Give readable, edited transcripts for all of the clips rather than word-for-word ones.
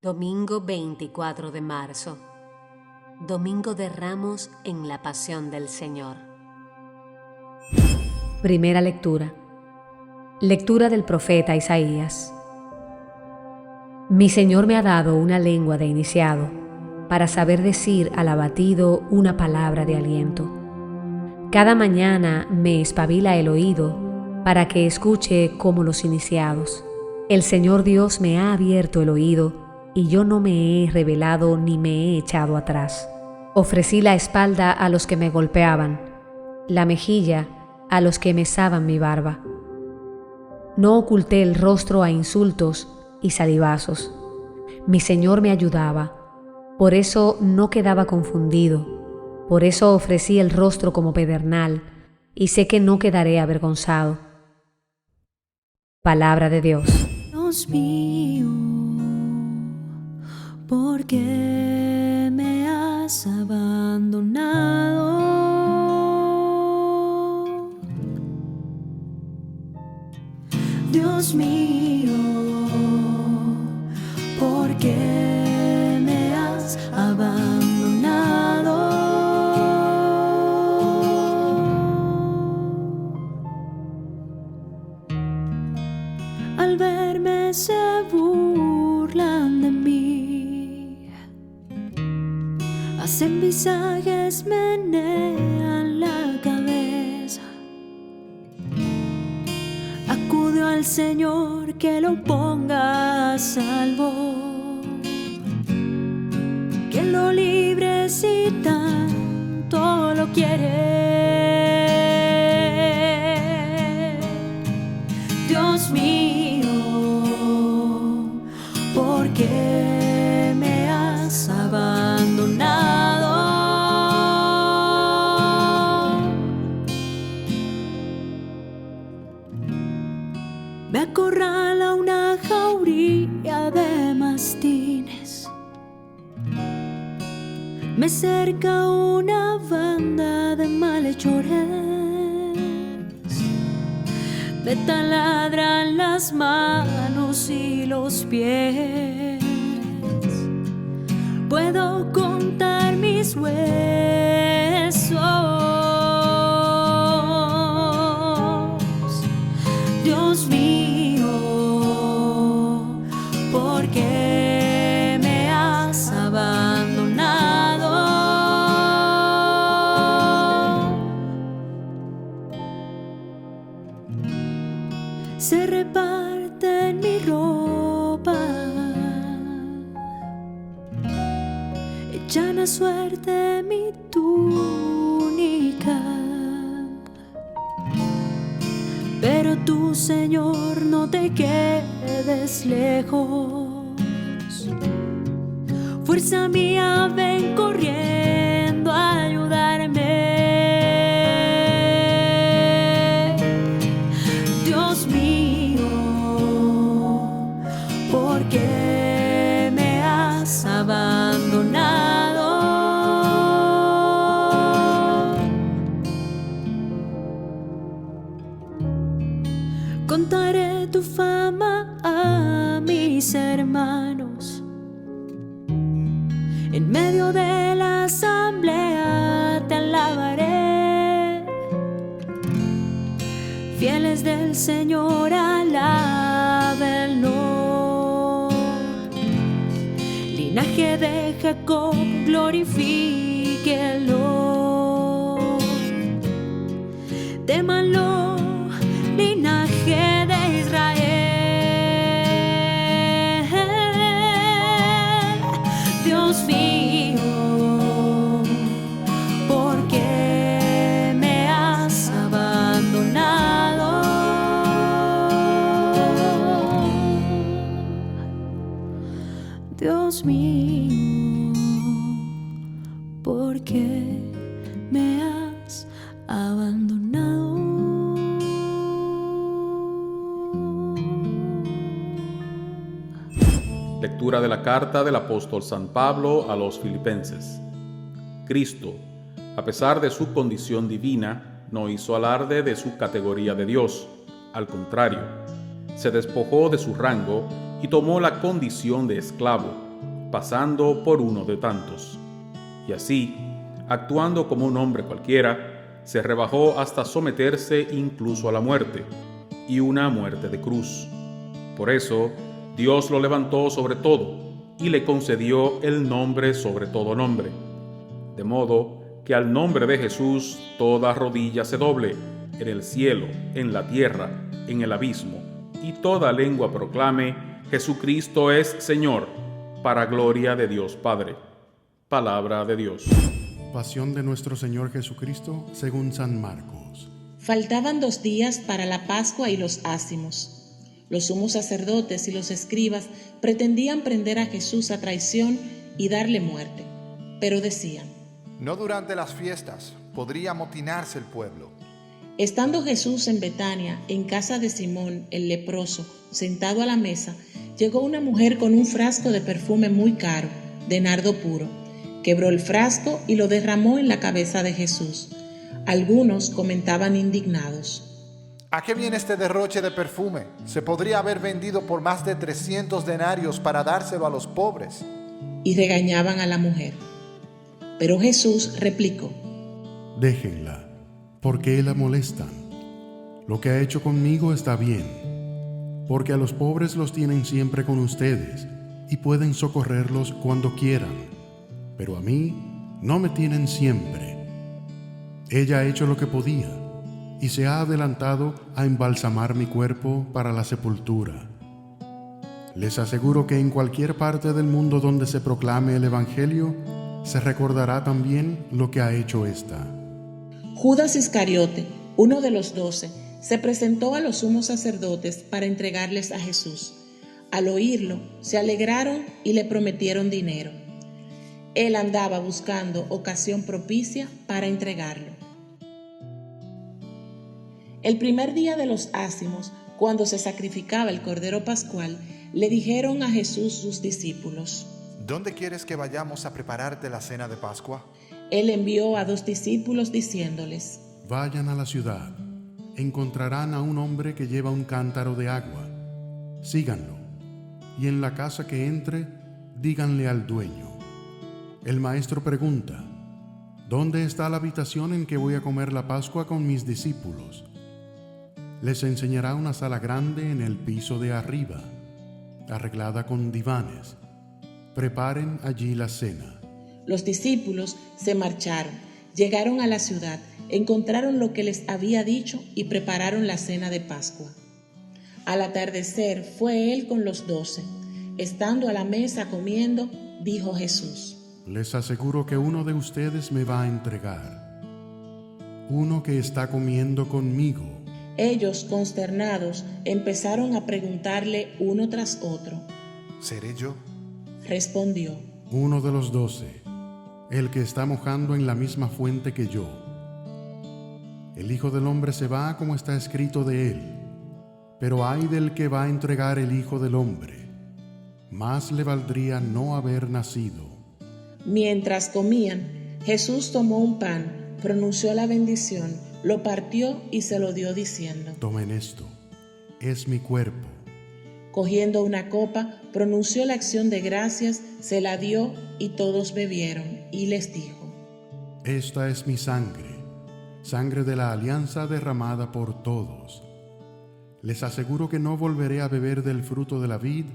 Domingo 24 de marzo, Domingo de Ramos en la Pasión del Señor. Primera lectura. Lectura del profeta Isaías. Mi Señor me ha dado una lengua de iniciado, para saber decir al abatido una palabra de aliento. Cada mañana me espabila el oído, para que escuche como los iniciados. El Señor Dios me ha abierto el oído, y yo no me he rebelado ni me he echado atrás. Ofrecí la espalda a los que me golpeaban, la mejilla a los que mesaban mi barba. No oculté el rostro a insultos y salivazos. Mi Señor me ayudaba, por eso no quedaba confundido, por eso ofrecí el rostro como pedernal, y sé que no quedaré avergonzado. Palabra de Dios. Dios mío, ¿por qué me has abandonado? Dios mío, ¿por qué me has abandonado? Al verme se burlan de mí, hacen visajes, menean la cabeza. Acudió al Señor que lo ponga a salvo, que lo libre si tanto lo quiere. Dios mío, ¿por qué me has abandonado? Me acorrala una jauría de mastines, me cerca una banda de malhechores, me taladran las manos y los pies. Puedo contar mis huesos. Dios mío, ¿por qué me has abandonado? Se reparten mi ropa, echan a suerte mi túnica, pero tú, Señor, no te quedes lejos. Fuerza mía, ven corriendo a ayudarme. Dios mío, ¿por qué me has abandonado? Contaré tu fama a mis hermanos, en medio de la asamblea te alabaré. Fieles del Señor, alábenlo. Linaje de Jacob, glorifíquelo. Témanlo, linaje de Israel. Dios mío, ¿por qué me has abandonado? Dios mío, ¿por qué me has abandonado? Lectura de la carta del apóstol San Pablo a los Filipenses. Cristo, a pesar de su condición divina, no hizo alarde de su categoría de Dios. Al contrario, se despojó de su rango y tomó la condición de esclavo, pasando por uno de tantos. Y así, actuando como un hombre cualquiera, se rebajó hasta someterse incluso a la muerte, y una muerte de cruz. Por eso, Dios lo levantó sobre todo y le concedió el nombre sobre todo nombre, de modo que al nombre de Jesús toda rodilla se doble, en el cielo, en la tierra, en el abismo, y toda lengua proclame: Jesucristo es Señor, para gloria de Dios Padre. Palabra de Dios. Pasión de nuestro Señor Jesucristo según San Marcos. Faltaban 2 días para la Pascua y los ácimos. Los sumos sacerdotes y los escribas pretendían prender a Jesús a traición y darle muerte, pero decían: no durante las fiestas, podría amotinarse el pueblo. Estando Jesús en Betania, en casa de Simón el leproso, sentado a la mesa, llegó una mujer con un frasco de perfume muy caro, de nardo puro. Quebró el frasco y lo derramó en la cabeza de Jesús. Algunos comentaban indignados: ¿a qué viene este derroche de perfume? Se podría haber vendido por más de 300 denarios para dárselo a los pobres. Y regañaban a la mujer. Pero Jesús replicó: déjenla, ¿por qué la molestan? Lo que ha hecho conmigo está bien, porque a los pobres los tienen siempre con ustedes y pueden socorrerlos cuando quieran, pero a mí no me tienen siempre. Ella ha hecho lo que podía y se ha adelantado a embalsamar mi cuerpo para la sepultura. Les aseguro que en cualquier parte del mundo donde se proclame el Evangelio, se recordará también lo que ha hecho esta. Judas Iscariote, uno de los 12, se presentó a los sumos sacerdotes para entregarles a Jesús. Al oírlo, se alegraron y le prometieron dinero. Él andaba buscando ocasión propicia para entregarlo. El primer día de los ácimos, cuando se sacrificaba el Cordero Pascual, le dijeron a Jesús sus discípulos: ¿dónde quieres que vayamos a prepararte la cena de Pascua? Él envió a 2 discípulos diciéndoles: vayan a la ciudad, encontrarán a un hombre que lleva un cántaro de agua. Síganlo, y en la casa que entre, díganle al dueño: el maestro pregunta, ¿dónde está la habitación en que voy a comer la Pascua con mis discípulos? Les enseñará una sala grande en el piso de arriba, arreglada con divanes. Preparen allí la cena. Los discípulos se marcharon, llegaron a la ciudad, encontraron lo que les había dicho y prepararon la cena de Pascua. Al atardecer fue él con los 12. Estando a la mesa comiendo, dijo Jesús: les aseguro que uno de ustedes me va a entregar, uno que está comiendo conmigo. Ellos, consternados, empezaron a preguntarle uno tras otro: ¿seré yo? Respondió: uno de los 12, el que está mojando en la misma fuente que yo. El Hijo del Hombre se va como está escrito de él, pero ay del que va a entregar el Hijo del Hombre. Más le valdría no haber nacido. Mientras comían, Jesús tomó un pan, pronunció la bendición, lo partió y se lo dio diciendo: tomen esto, es mi cuerpo. Cogiendo una copa, pronunció la acción de gracias, se la dio y todos bebieron, y les dijo: esta es mi sangre, sangre de la alianza derramada por todos. Les aseguro que no volveré a beber del fruto de la vid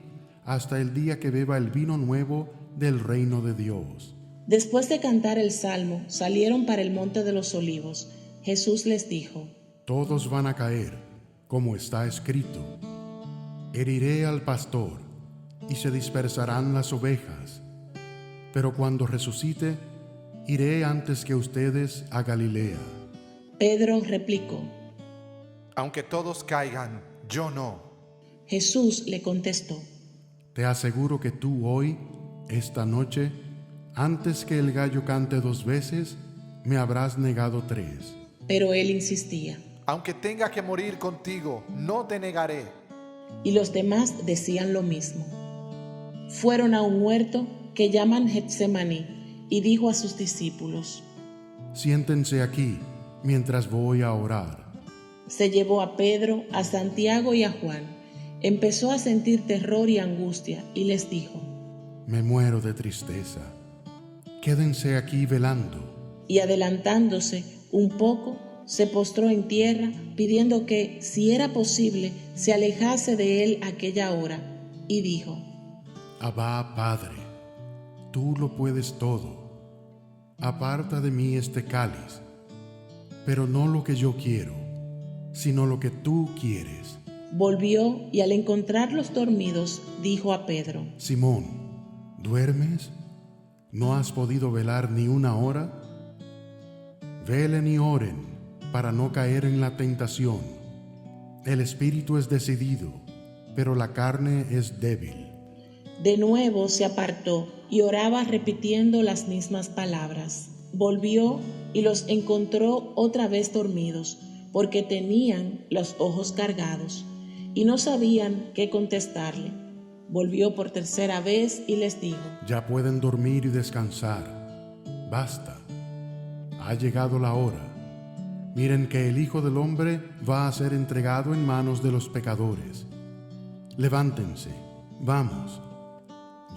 hasta el día que beba el vino nuevo del reino de Dios. Después de cantar el salmo, salieron para el monte de los olivos. Jesús les dijo: todos van a caer, como está escrito: heriré al pastor, y se dispersarán las ovejas. Pero cuando resucite, iré antes que ustedes a Galilea. Pedro replicó: aunque todos caigan, yo no. Jesús le contestó: te aseguro que tú hoy, esta noche, antes que el gallo cante 2 veces, me habrás negado 3. Pero él insistía: aunque tenga que morir contigo, no te negaré. Y los demás decían lo mismo. Fueron a un huerto que llaman Getsemaní, y dijo a sus discípulos: siéntense aquí, mientras voy a orar. Se llevó a Pedro, a Santiago y a Juan. Empezó a sentir terror y angustia y les dijo: Me muero de tristeza. Quédense aquí velando. Y adelantándose un poco, se postró en tierra, pidiendo que, si era posible, se alejase de él aquella hora, y dijo: Abba, Padre, tú lo puedes todo. Aparta de mí este cáliz, pero no lo que yo quiero, sino lo que tú quieres. Volvió y al encontrarlos dormidos, dijo a Pedro: Simón, ¿duermes? ¿No has podido velar ni una hora? Velen y oren para no caer en la tentación. El espíritu es decidido, pero la carne es débil. De nuevo se apartó y oraba repitiendo las mismas palabras. Volvió y los encontró otra vez dormidos, porque tenían los ojos cargados y no sabían qué contestarle. Volvió por tercera vez y les dijo: Ya pueden dormir y descansar. Basta. Ha llegado la hora. Miren que el Hijo del Hombre va a ser entregado en manos de los pecadores. Levántense, vamos.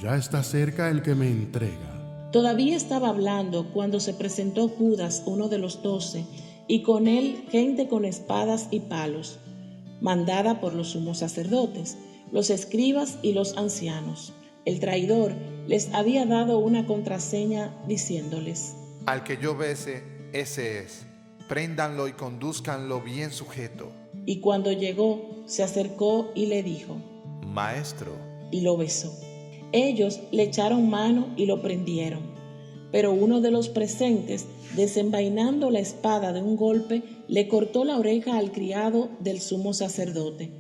Ya está cerca el que me entrega. Todavía estaba hablando cuando se presentó Judas, uno de los 12, y con él gente con espadas y palos, mandada por los sumos sacerdotes, los escribas y los ancianos. El traidor les había dado una contraseña diciéndoles: Al que yo bese, ese es. Préndanlo y condúzcanlo bien sujeto. Y cuando llegó, se acercó y le dijo: Maestro. Y lo besó. Ellos le echaron mano y lo prendieron. Pero uno de los presentes, desenvainando la espada de un golpe, le cortó la oreja al criado del sumo sacerdote.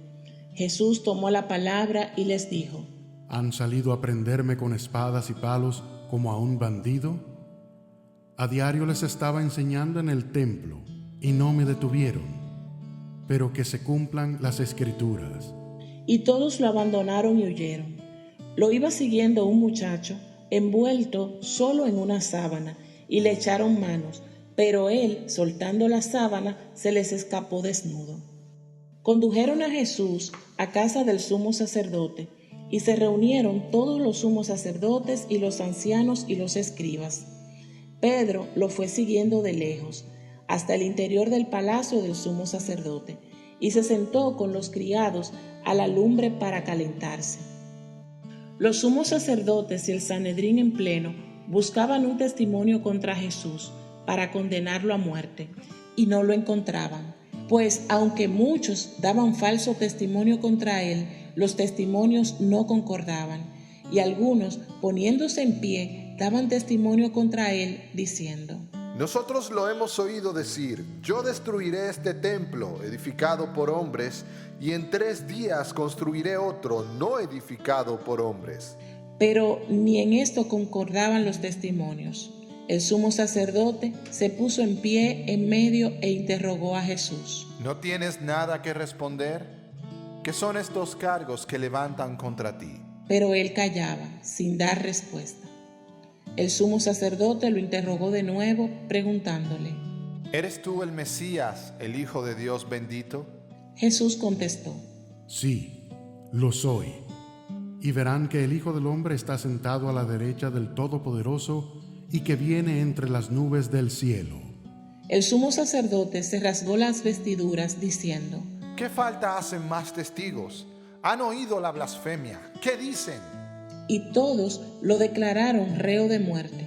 Jesús tomó la palabra y les dijo: ¿Han salido a prenderme con espadas y palos como a un bandido? A diario les estaba enseñando en el templo y no me detuvieron, pero que se cumplan las escrituras. Y todos lo abandonaron y huyeron. Lo iba siguiendo un muchacho, envuelto solo en una sábana, y le echaron manos, pero él, soltando la sábana, se les escapó desnudo. Condujeron a Jesús a casa del sumo sacerdote, y se reunieron todos los sumos sacerdotes y los ancianos y los escribas. Pedro lo fue siguiendo de lejos, hasta el interior del palacio del sumo sacerdote, y se sentó con los criados a la lumbre para calentarse. Los sumos sacerdotes y el Sanedrín en pleno buscaban un testimonio contra Jesús para condenarlo a muerte, y no lo encontraban, pues aunque muchos daban falso testimonio contra él, los testimonios no concordaban, y algunos, poniéndose en pie, daban testimonio contra él, diciendo: Nosotros lo hemos oído decir: yo destruiré este templo edificado por hombres, y en 3 días construiré otro no edificado por hombres. Pero ni en esto concordaban los testimonios. El sumo sacerdote se puso en pie en medio e interrogó a Jesús: ¿No tienes nada que responder? ¿Qué son estos cargos que levantan contra ti? Pero él callaba, sin dar respuesta. El sumo sacerdote lo interrogó de nuevo, preguntándole: ¿Eres tú el Mesías, el Hijo de Dios bendito? Jesús contestó: Sí, lo soy. Y verán que el Hijo del Hombre está sentado a la derecha del Todopoderoso y que viene entre las nubes del cielo. El sumo sacerdote se rasgó las vestiduras diciendo: ¿Qué falta hacen más testigos? Han oído la blasfemia. ¿Qué dicen? Y todos lo declararon reo de muerte.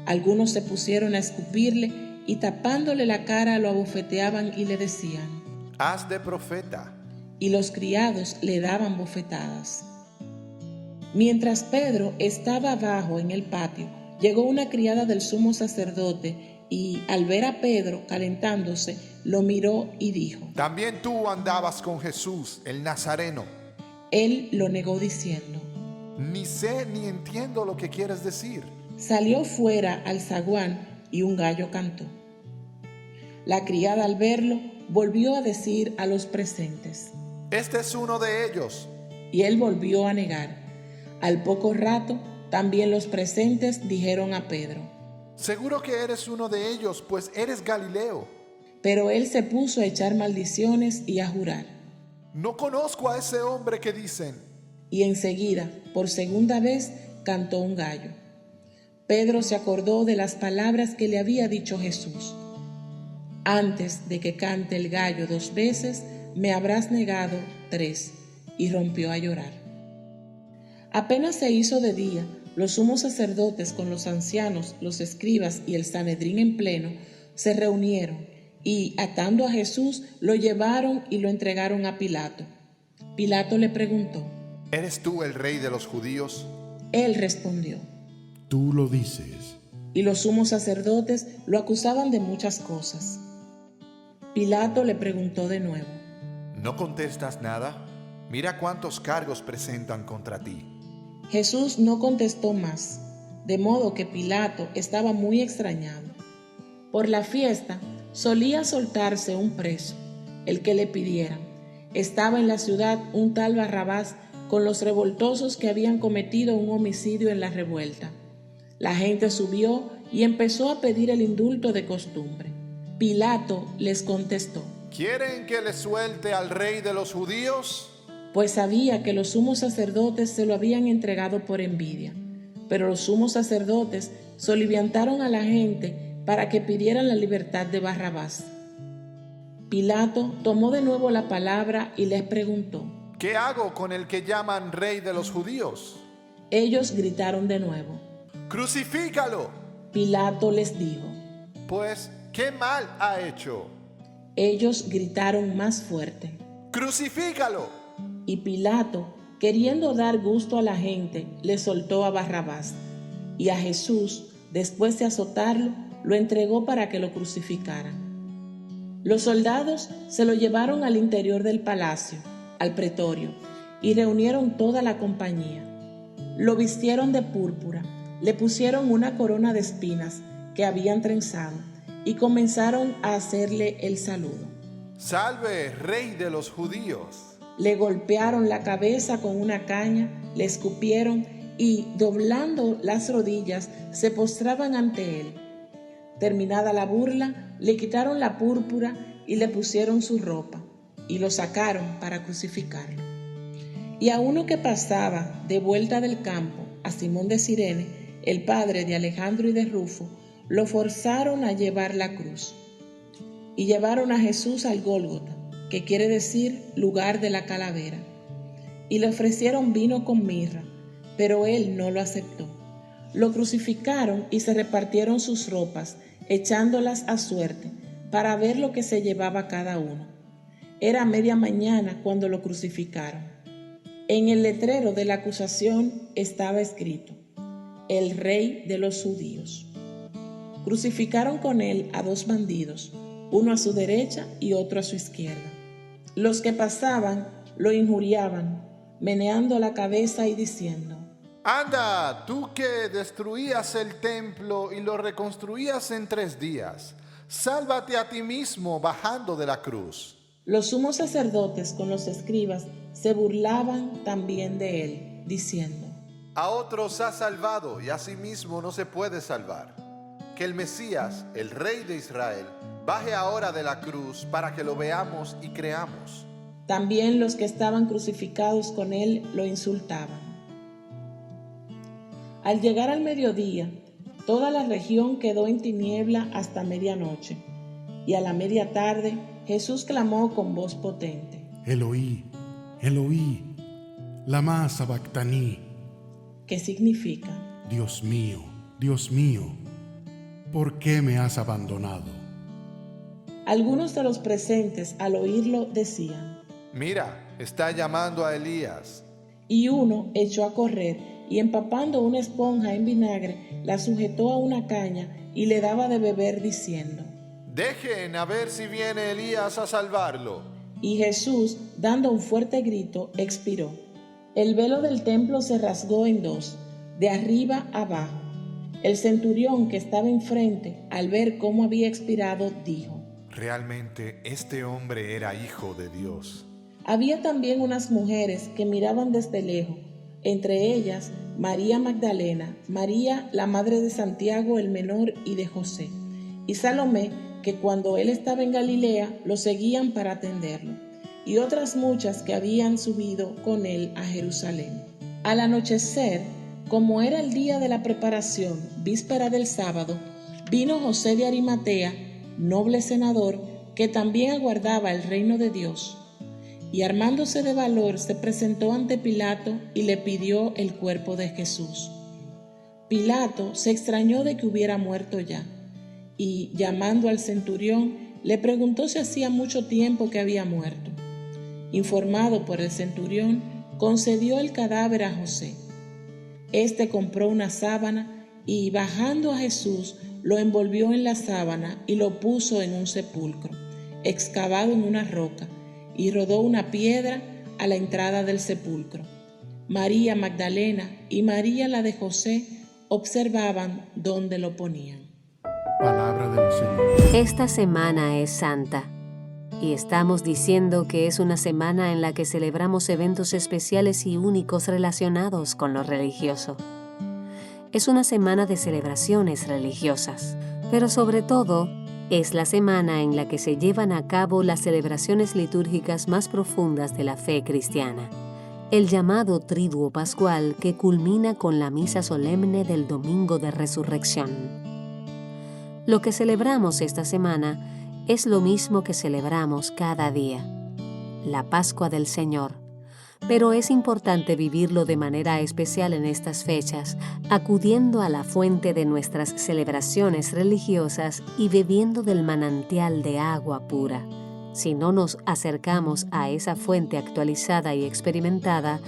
Algunos se pusieron a escupirle y tapándole la cara lo abofeteaban y le decían: Haz de profeta. Y los criados le daban bofetadas. Mientras Pedro estaba abajo en el patio, llegó una criada del sumo sacerdote y, al ver a Pedro calentándose, lo miró y dijo: También tú andabas con Jesús, el Nazareno. Él lo negó diciendo: Ni sé ni entiendo lo que quieres decir. Salió fuera al zaguán y un gallo cantó. La criada, al verlo, volvió a decir a los presentes: Este es uno de ellos. Y él volvió a negar. Al poco rato, también los presentes dijeron a Pedro: Seguro que eres uno de ellos, pues eres Galileo. Pero él se puso a echar maldiciones y a jurar. No conozco a ese hombre que dicen. Y enseguida, por segunda vez, cantó un gallo. Pedro se acordó de las palabras que le había dicho Jesús. Antes de que cante el gallo 2 veces, me habrás negado 3, y rompió a llorar. Apenas se hizo de día, los sumos sacerdotes con los ancianos, los escribas y el Sanedrín en pleno, se reunieron y, atando a Jesús, lo llevaron y lo entregaron a Pilato. Pilato le preguntó: ¿Eres tú el rey de los judíos? Él respondió. Tú lo dices. Y los sumos sacerdotes lo acusaban de muchas cosas. Pilato le preguntó de nuevo: ¿No contestas nada? Mira cuántos cargos presentan contra ti. Jesús no contestó más, de modo que Pilato estaba muy extrañado. Por la fiesta solía soltarse un preso, el que le pidieran. Estaba en la ciudad un tal Barrabás con los revoltosos que habían cometido un homicidio en la revuelta. La gente subió y empezó a pedir el indulto de costumbre. Pilato les contestó: ¿Quieren que le suelte al rey de los judíos? Pues sabía que los sumos sacerdotes se lo habían entregado por envidia. Pero los sumos sacerdotes soliviantaron a la gente para que pidieran la libertad de Barrabás. Pilato tomó de nuevo la palabra y les preguntó: ¿Qué hago con el que llaman rey de los judíos? Ellos gritaron de nuevo. ¡Crucifícalo! Pilato les dijo. Pues, ¿qué mal ha hecho? Ellos gritaron más fuerte. ¡Crucifícalo! Y Pilato, queriendo dar gusto a la gente, le soltó a Barrabás. Y a Jesús, después de azotarlo, lo entregó para que lo crucificaran. Los soldados se lo llevaron al interior del palacio, al pretorio, y reunieron toda la compañía. Lo vistieron de púrpura, le pusieron una corona de espinas que habían trenzado y comenzaron a hacerle el saludo. ¡Salve, rey de los judíos! Le golpearon la cabeza con una caña, le escupieron y, doblando las rodillas, se postraban ante él. Terminada la burla, le quitaron la púrpura y le pusieron su ropa, y lo sacaron para crucificarlo. Y a uno que pasaba de vuelta del campo, a Simón de Cirene, el padre de Alejandro y de Rufo, lo forzaron a llevar la cruz. Y llevaron a Jesús al Gólgota, que quiere decir lugar de la calavera, y le ofrecieron vino con mirra, pero él no lo aceptó. Lo crucificaron y se repartieron sus ropas, echándolas a suerte, para ver lo que se llevaba cada uno. Era media mañana cuando lo crucificaron. En el letrero de la acusación estaba escrito: el rey de los judíos. Crucificaron con él a 2 bandidos, uno a su derecha y otro a su izquierda. Los que pasaban lo injuriaban, meneando la cabeza y diciendo: Anda, tú que destruías el templo y lo reconstruías en 3 días, sálvate a ti mismo bajando de la cruz. Los sumos sacerdotes con los escribas se burlaban también de él, diciendo: A otros ha salvado y a sí mismo no se puede salvar. Que el Mesías, el Rey de Israel, baje ahora de la cruz para que lo veamos y creamos. También los que estaban crucificados con él lo insultaban. Al llegar al mediodía, toda la región quedó en tiniebla hasta medianoche, y a la media tarde Jesús clamó con voz potente: Eloí, Eloí, lama sabactaní. ¿Qué significa? Dios mío, ¿por qué me has abandonado? Algunos de los presentes al oírlo decían: Mira, está llamando a Elías. Y uno echó a correr y, empapando una esponja en vinagre, la sujetó a una caña y le daba de beber diciendo: Dejen a ver si viene Elías a salvarlo. Y Jesús, dando un fuerte grito, expiró. El velo del templo se rasgó en 2, de arriba abajo. El centurión que estaba enfrente, al ver cómo había expirado, dijo: Realmente este hombre era hijo de Dios. Había también unas mujeres que miraban desde lejos, entre ellas María Magdalena, María la madre de Santiago el menor y de José, y Salomé, que cuando él estaba en Galilea lo seguían para atenderlo, y otras muchas que habían subido con él a Jerusalén. Al anochecer, como era el día de la preparación, víspera del sábado, vino José de Arimatea, noble senador, que también aguardaba el reino de Dios, y armándose de valor se presentó ante Pilato y le pidió el cuerpo de Jesús. Pilato se extrañó de que hubiera muerto ya, y llamando al centurión, le preguntó si hacía mucho tiempo que había muerto. Informado por el centurión, concedió el cadáver a José. Este compró una sábana y, bajando a Jesús, lo envolvió en la sábana y lo puso en un sepulcro, excavado en una roca, y rodó una piedra a la entrada del sepulcro. María Magdalena y María la de José observaban dónde lo ponían. Palabra del Señor. Esta semana es santa y estamos diciendo que es una semana en la que celebramos eventos especiales y únicos relacionados con lo religioso. Es una semana de celebraciones religiosas, pero sobre todo es la semana en la que se llevan a cabo las celebraciones litúrgicas más profundas de la fe cristiana, el llamado Triduo Pascual, que culmina con la misa solemne del Domingo de Resurrección. Lo que celebramos esta semana es lo mismo que celebramos cada día, la Pascua del Señor, pero es importante vivirlo de manera especial en estas fechas, acudiendo a la fuente de nuestras celebraciones religiosas y bebiendo del manantial de agua pura. Si no nos acercamos a esa fuente actualizada y experimentada,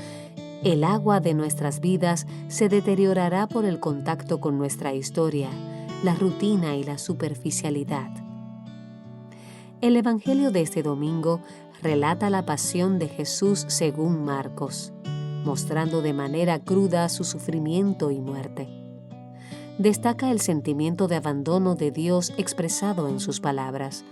el agua de nuestras vidas se deteriorará por el contacto con nuestra historia, la rutina y la superficialidad. El Evangelio de este domingo relata la pasión de Jesús según Marcos, mostrando de manera cruda su sufrimiento y muerte. Destaca el sentimiento de abandono de Dios expresado en sus palabras.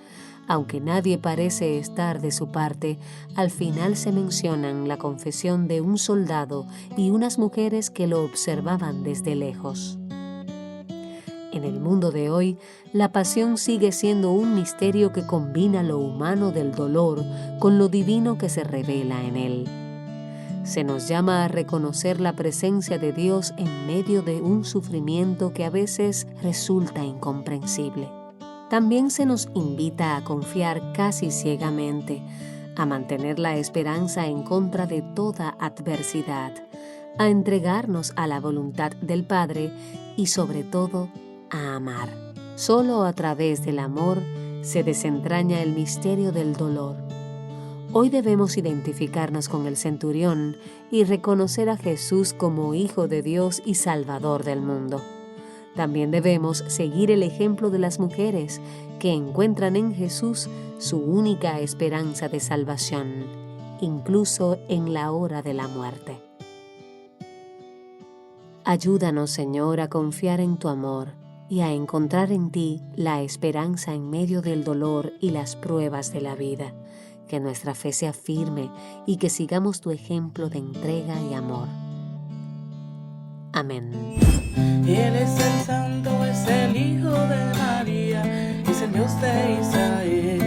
Aunque nadie parece estar de su parte, al final se mencionan la confesión de un soldado y unas mujeres que lo observaban desde lejos. En el mundo de hoy, la pasión sigue siendo un misterio que combina lo humano del dolor con lo divino que se revela en él. Se nos llama a reconocer la presencia de Dios en medio de un sufrimiento que a veces resulta incomprensible. También se nos invita a confiar casi ciegamente, a mantener la esperanza en contra de toda adversidad, a entregarnos a la voluntad del Padre y sobre todo a amar. Solo a través del amor se desentraña el misterio del dolor. Hoy debemos identificarnos con el centurión y reconocer a Jesús como Hijo de Dios y Salvador del mundo. También debemos seguir el ejemplo de las mujeres que encuentran en Jesús su única esperanza de salvación, incluso en la hora de la muerte. Ayúdanos, Señor, a confiar en tu amor y a encontrar en ti la esperanza en medio del dolor y las pruebas de la vida. Que nuestra fe sea firme y que sigamos tu ejemplo de entrega y amor. Amén. Él es el Santo, es el Hijo de María, es el Dios de Israel.